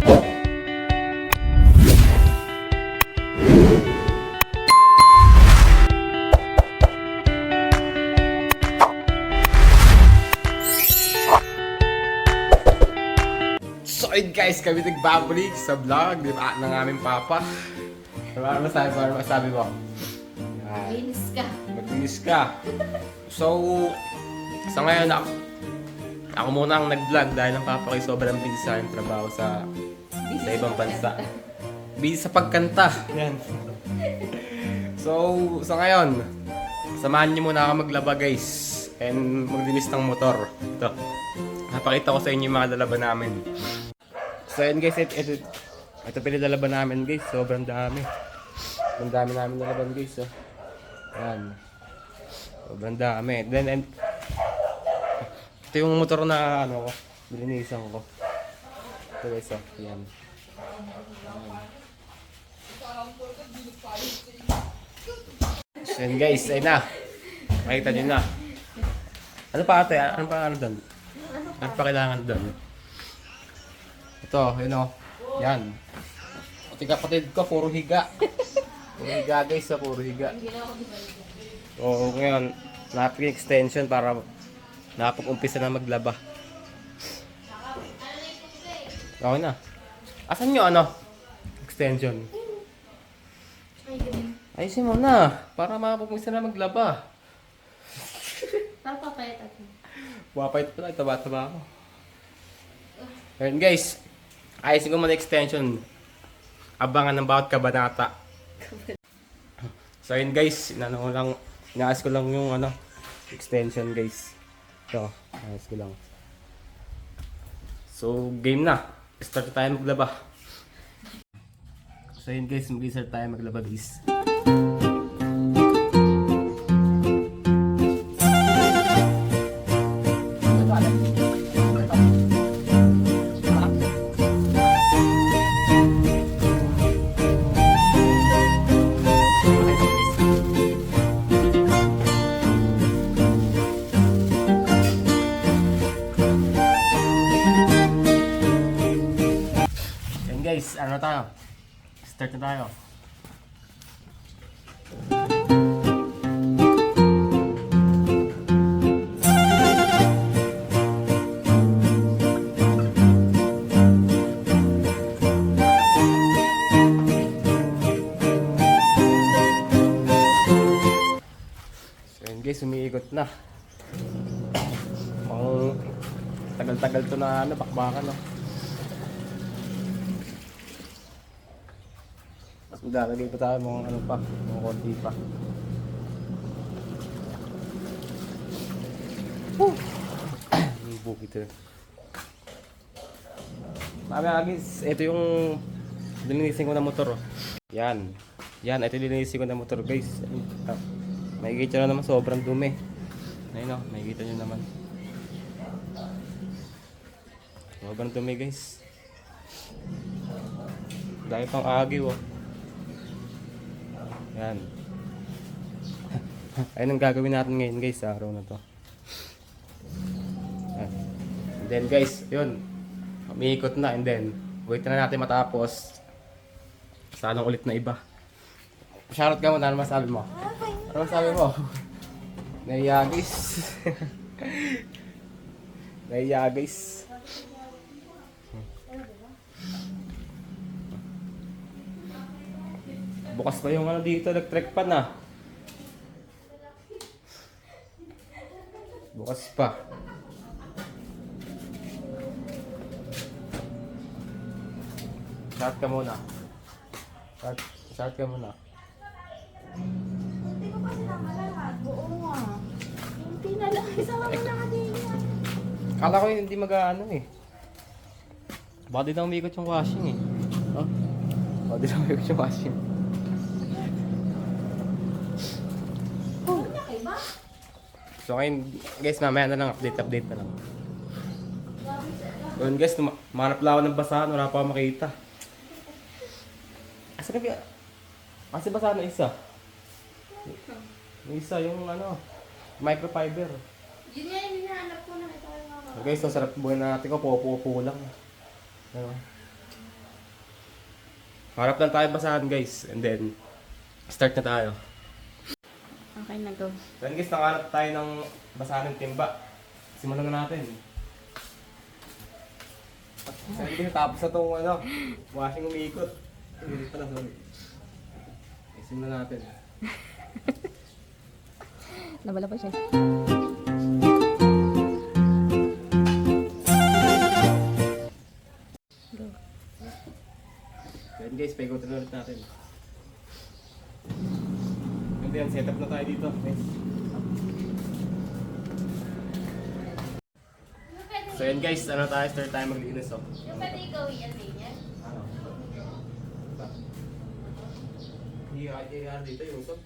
So yun guys, kami nagbabalik sa vlog ng aming papa. Ano masabi mo? Maglinis ka. Maglinis ka. So, sa ngayon ako muna ang nag-vlog dahil ang papa ko sobrang busy sa yung trabaho sa ibang bansa. Busy sa pagkanta. Yan. So, sa ngayon, samahan niyo muna ako maglaba guys. And maglinis ng motor. Ito. Napakita ko sa inyo yung mga lalaban namin. So yun guys, ito pinilalaban namin guys. Sobrang dami. Sobrang dami namin nalaban guys. So. Ayan. Sobrang dami. Then, ito yung motor na nilinisan ko. Ito guys, oh. Ayan. So yun guys, ayun na. Makita nyo na. Ano pa ate? Ano pa doon? Ano pa kailangan doon? Ito, yun o. Yan. Pati kapatid ko, puro higa. Puro higa guys, puro higa. So, ngayon, napag-extension para nakapag-umpisa na maglaba. Okay na. Asan nyo extension? Ayusin mo na, para makapag-umpisa na maglaba. Papapayat ako. Wapait pala, taba-taba ako. Ayun guys, ayusin ko muna extension. Abangan ng bawat kabanata. So ayun guys, inaas ko lang yung extension guys. Ito, inaas ko lang. So game na. Start tayo maglaba. So ayun guys, mag-start tayo maglaba guys. Guys, ano tayo? Start na tayo. So yun guys, umiikot na. Mukhang tagal-tagal to na bakbakan Lalagay pa tayo mga mga konti pa. Yung bukit ito. Mamaya guys, ito yung linisin ko na motor. Yan. Yan, ito linisin ko na motor guys. Makikita nyo naman sobrang dumi. Ayun makikita nyo naman. Sobrang dumi guys. Dahil pang agiw Yan. Ayun ang gagawin natin ngayon guys sa araw na to. Yan. And then guys, yun. Umiikot na and then wait na natin matapos. Sanang ulit na iba. Shoutout ka muna, ano masabi mo? Ano masabi mo? Naiya guys. Naiya guys. Bukas pa yung dito, electric pan Bukas pa. Start ka muna. Start ka muna. Hindi ko kasi nakalala. Buo nga. Hindi na lang. Isama mo na kanina. Kala ko hindi mag-ano Baka di na umikot yung washing Baka di na umikot yung washing. So ngayon guys, mamaya na lang update na lang. Yun guys, manap lang ako ng basahan, wala pa ako makita. Asa ka ba? Kasi basahan na isa. Yung isa, yung microfiber. Yun nga yung hinahanap ko na ito yung So guys, so sarap buhay natin ko, pupo lang. Harap lang tayo basahan guys. And then, start na tayo. Okay na, go. Then guys, nakahanap tayo ng basahan ng timba. Simulan na natin. Then guys, tapos na itong washing umiikot. Hindi pala, sorry. Simulan natin. Nabala pa siya. Go. Then guys, paikutin ulit natin. And then, set up na tayo dito. Guys. So yun guys, start tayo maglinis oh. Yung pwede ikaw yan din yan? Ano? Hindi dito yung usap.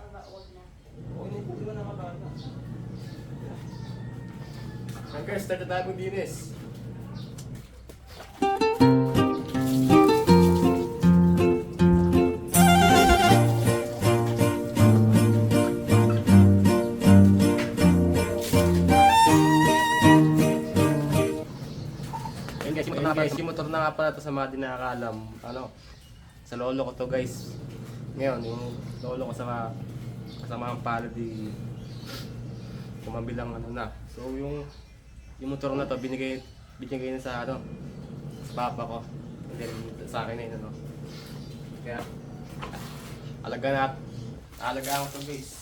O ba, huwag na. Oo, hindi ko diba nakabata. Hanggang start na tayo maglinis. Yung motor na nga pala to sa mga di nakakalam, sa lolo ko to guys. Ngayon, yung lolo ko sa kasama ang pala di kumabilang na. So yung motor na to binigay na sa sa papa ko. And then sa akin na yun Kaya alagaan ko to guys.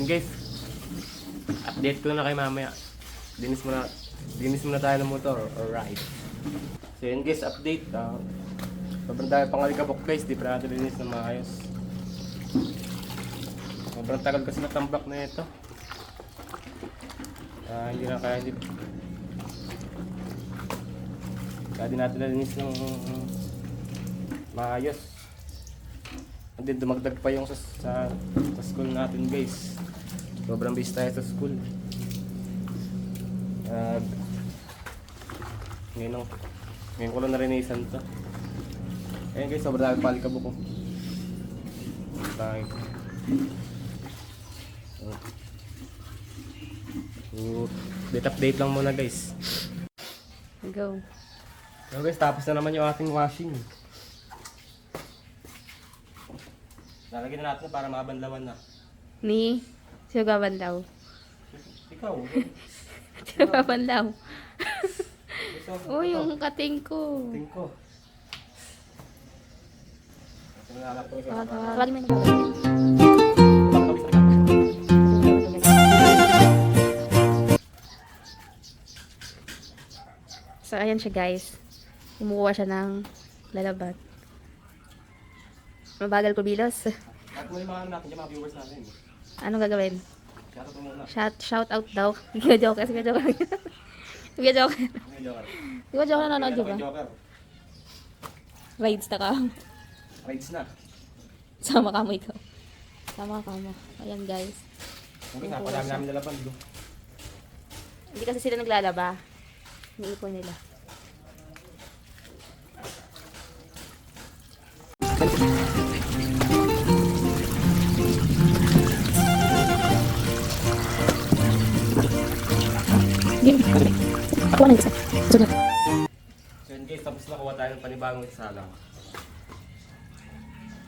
Guys, update ko na kayo mamaya. Dinis muna tayo ng motor, alright. So yun guys, update. Sobrang tayo pangalikabok guys, di pa natin dinis na maayos. Sobrang tagal kasi natambak na ito. Hindi na kaya di natin dinis ng maayos. And then dumagdag pa yung sa school natin guys. Sobrang busy tayo sa school. Ngayon ko lang narinisan to. Ayun guys, sobrang dami palikabok ko. Update lang muna guys. Go. So guys, tapos na naman yung ating washing. Lalagyan na natin para mabanlawan na. Ni? Sino gabandaw? Ikaw. Sino gabandaw? Oh, yung kating ko. Tingin ko. Tawagin mo yung So, ayan siya guys. Kumukuha siya ng lalabat. Mabagal ko bilos. At mo yung mga viewers natin. Anong gagawin? Shoutout mo muna. Shout out daw. Joke. Joke. Joke na nanonood, di ba? Joker. Rides na ka. Rides na. Sama ka mo ikaw. Sama ka mo. Ayan guys. Okay, napadami namin nalaban. Hindi kasi sila naglalaba. Iniipon nila. Ako na isa. So in case tapos na kuha tayo ng panibagong isalang.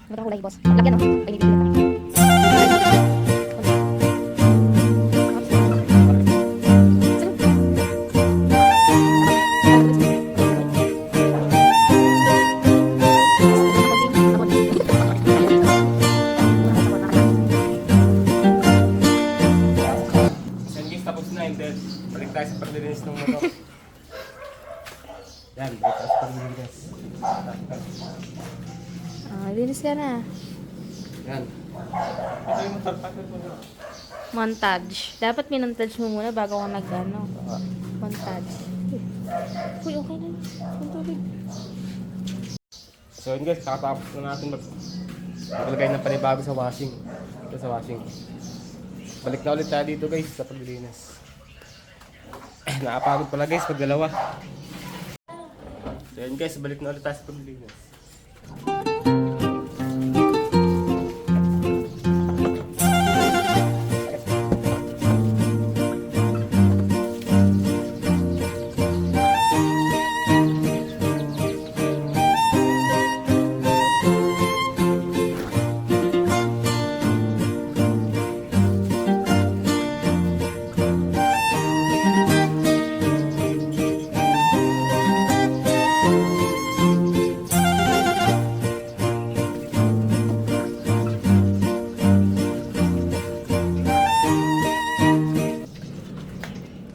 Wala ko like boss. Lagyan no? Ay, hindi ko. So in case tapos na and then balik tayo sa paglilinis ng motor. Yan, balik tayo sa paglilinis. Linis ka na. Yan. Ito yung motor pattern mo. Montage. Dapat minontage mo muna bago ka nag-ano. Montage. Uy, okay na. Ang tubig. So So yun guys, kakatapos na natin maglagay ng panibago sa washing. Ito sa washing. Balik na ulit tayo dito guys sa paglilinis. Nakapagod pala guys pag dalawa. So yun guys, balik na ulit tayo sa paglilinis.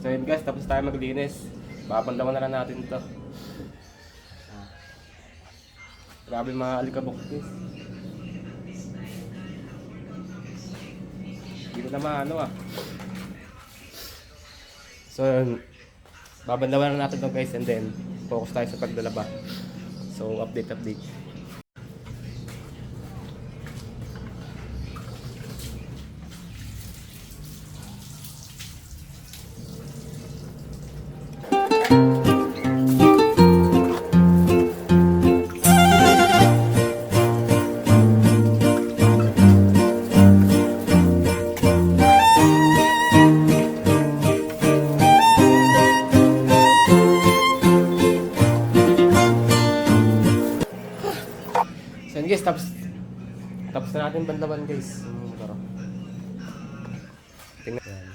So yun guys, tapos tayo maglinis. Papandaman na lang natin ito. Grabe mga alikabok guys. Hindi ko na maano So yun, babandawan na natin ito guys and then focus tayo sa paglalaba. So update. So yun guys, tapos na natin bandaban guys. Tara. Tingnan. Yan.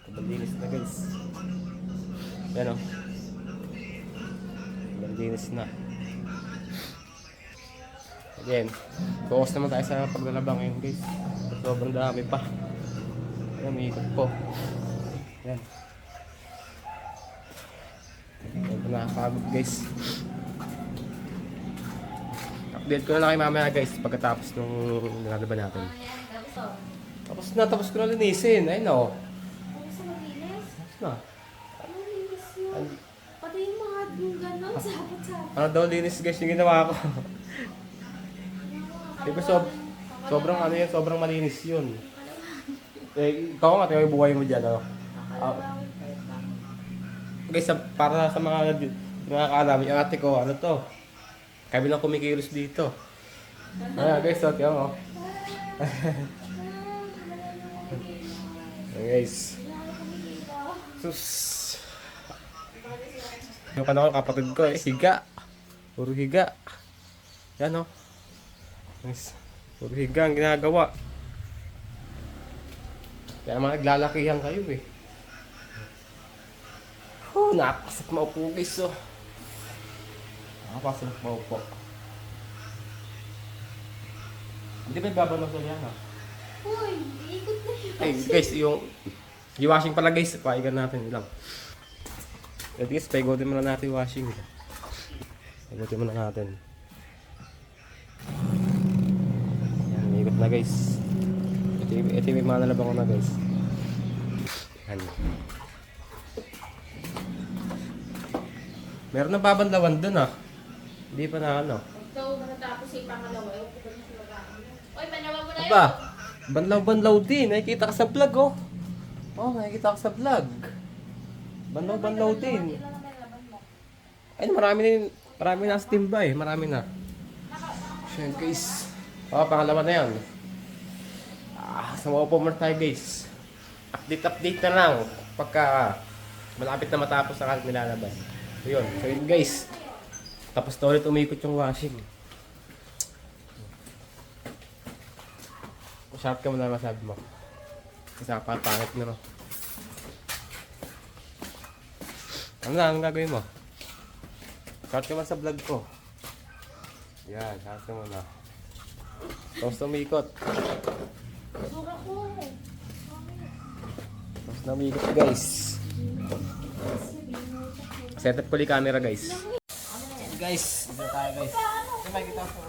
Kabalinis na guys. Yan o. Kabalinis na. Again, focus naman tayo sa paglalaba ngayon guys. Sobrang dami pa. Ayan, may ikot po. Yan. Ito nakakagod guys. Update ko na lang kay mamaya guys pagkatapos nung nilalaban natin. Tapos ko na linisin. Ayun o. Tapos na malinis? Tapos na. Malinis yun. Pati yung mga yung gano'n, sapot-sapot. Ano daw linis guys yung ginawa ko. Diba sobrang ano yun, sobrang malinis yun. Ikaw nga, tingnan yung buhay mo dyan. Ano? Guys, para sa mga nakakaalam, yung ate ko, ano to? Kami lang kumikilos dito. Ayan guys, so tiyan mo. Ayan guys. Sus. Yung kanako kapatid ko higa. Puro higa. Yan o. Guys, puro higa ang ginagawa. Kaya mga naglalakihan kayo eh. Nakakasap maupo guys oh. Nakapasok maupo. Hindi ba ibabaw sa yan ha? Uy, ikot na yun. Ay guys, yung washing pala guys, paigan natin lang. At guys, paigotin muna natin yung washing. Paigotin muna natin. Yan, ikot na guys. Ito yung mga nalabang ko na guys. Yan. Meron na babanlawan dun ah. Hindi pa na ano. Ito, matatapos yung pangalawa. Ewan ko ba na sila gano'n? Uy, banawa mo na yun. Aba, banlaw-banlaw din. Nakikita ka sa vlog oh. Oh, nakikita ka sa vlog. Banlaw-banlaw din. Ilan naman laban mo? Ay, marami na sa timba eh. Marami na. Siyan guys. Oh, pangalawa na yan. Sa mga upo tayo guys. Update na lang. Pagka malapit na matapos ang ating nilalaban. So yun guys. Tapos na ulit umikot yung washing. Shout ka mo na masabi mo. Kasi pangit na no. Anong gagawin mo? Shout ka mo sa vlog ko. Yan, shout ka mo na. Tapos na umikot. Sura ko. Tapos na umikot guys. Set up ko li camera guys. Guys, dito tayo guys. Makikita ko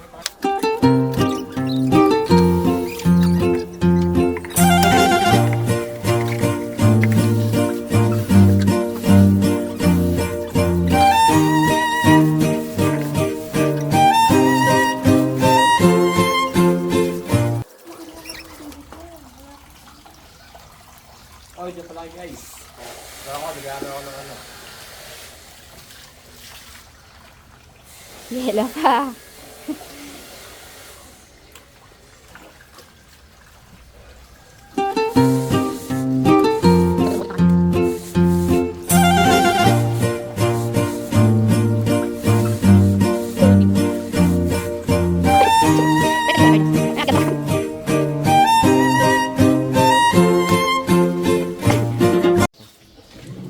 Yelo pa.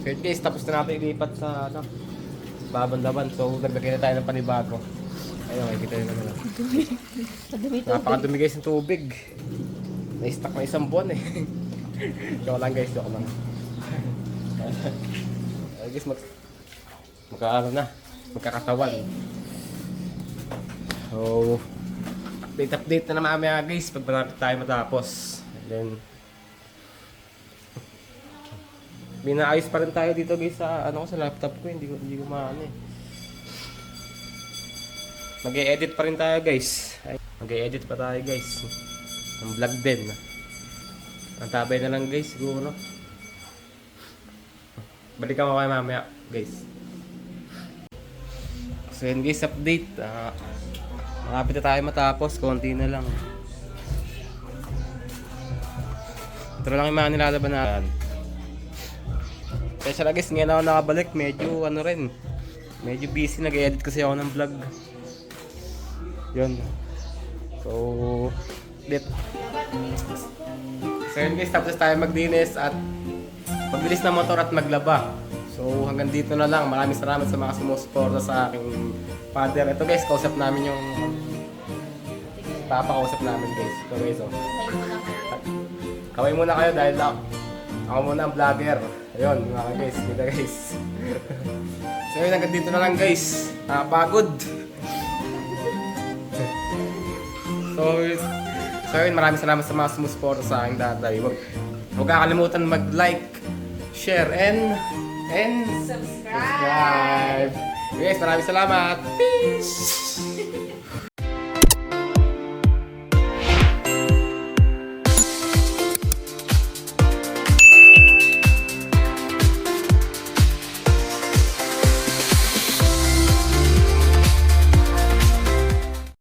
So yun guys, tapos na natin ilipat sa ano, Babanlaban. So naglagay na tayo ng panibago. Ayun, makikita nyo naman. Madumi to. Napakadumi guys ng tubig. Na-stuck na isang buwan eh. Joke lang guys, joke lang. Ay guys, magkaano na, magkakatawan. So, update na naman mamaya guys pag malapit tayo matapos. And then, binaayos pa rin tayo dito guys sa ano ko sa laptop ko, hindi ko maano eh. Mag-e-edit pa rin tayo guys. Mag-e-edit pa tayo guys. Ang vlog din. Ang tabay na lang guys siguro. Balikan ko kayo mamaya guys. So yun guys, update. Malapit na tayo matapos, konti na lang. Ito lang yung mga nilalaban na. Kaya siya guys, ngayon ako nakabalik, medyo ano rin. Medyo busy, nag-edit kasi ako ng vlog. Yun. So, ulit. So yun guys, tapos tayo magdinis at magbilis ng motor at maglaba. So hanggang dito na lang. Maraming salamat sa mga sumusuporta sa aking father. Ito guys, kausap namin yung papakausap namin guys. Ito guys, oh. Kaway muna kayo dahil ako muna ang vlogger. Ayun, mga guys, kita guys. So yun, hanggang dito na lang guys. Nakapagod. So yun, maraming salamat sa mga sumusuporta sa aking tatay. Huwag kakalimutan mag-like, share, and Subscribe! Guys, maraming salamat. Peace!